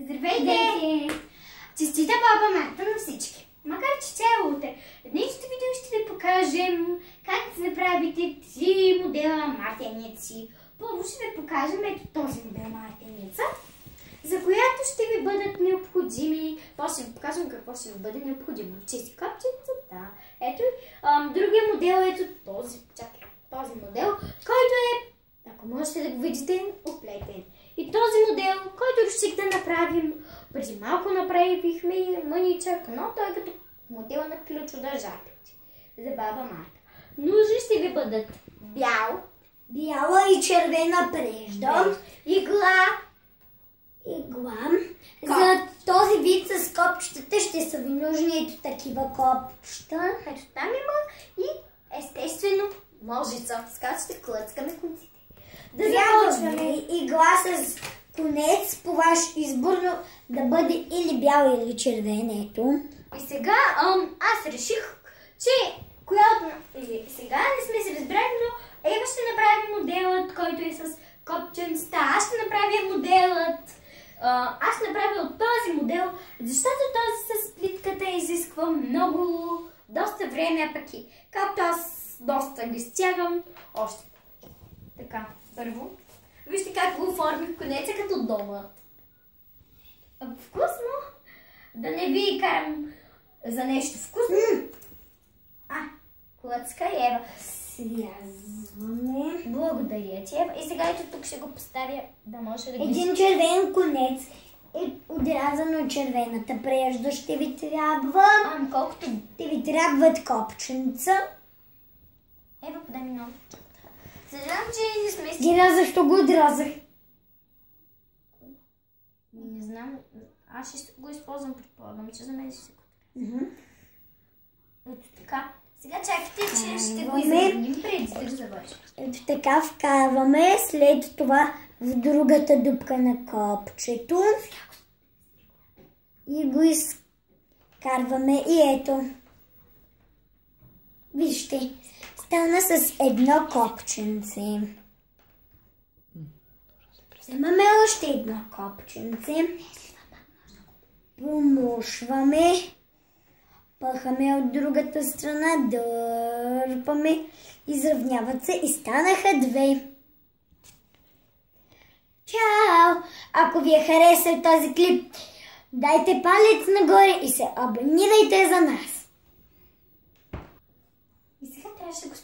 Здравейте! Честита баба Марта на всички! Макар че цяло утре, в днешното видео ще ви покажем как да направите 3 модела мартеници. Първо ще ви покажем ето този модел мартеница, за която ще ви бъдат необходими. После ви покажем какво ще ви бъде необходимо. Чисти копченцата. Ето другия модел е ето този. Чакай, този модел, който е, ако можете да го видите, оплетен. И този модел, който реших да направим, преди малко направихме мъничък, но той е като модел на ключодържателите за баба Марта. Нужни ще ви бъдат бяла и червена прежда, игла. За този вид с копчетата ще са ви нужни ето такива копчета. Ето там има и естествено ножица, с която ще клъцкаме конците. Да започваме игла с конец по ваш избор да бъде или бял или червен, ето. И сега аз реших, че сега не сме се разбрали, но Ева ще направи моделът, който е с копченцата. Аз ще направя моделът. Аз ще направя от този модел, защото този с плитката изисква доста време, а пък и както аз доста ги стягам, още. Така, първо. Вижте как го оформих конеца като дома. Вкусно! Да не ви карам за нещо вкусно. Клъцка Ева. Связваме. Благодаря ти, Ева. И сега ето тук ще го поставя, да може да го... Един червен конец е отрязан от червената прежда. Ще ви трябва... колкото... Ще ви трябват копченца. Ева, подай ми много. Съжалявам, че не сме си... Гира, защо го отрязах? Не знам. Аз ще го използвам, предполагам, че за мен ще се Ето така. Сега чакайте, че ще го изравним преди да завършим. Ето така вкарваме, след това в другата дупка на копчето. И го изкарваме и ето. Вижте, стана с едно копченце. Вземаме още едно копченце. Помушваме. Пъхаме от другата страна, дърпаме, изравняват се и станаха 2. Чао! Ако ви е харесал този клип, дайте палец нагоре и се абонирайте за нас. И сега трябваше да го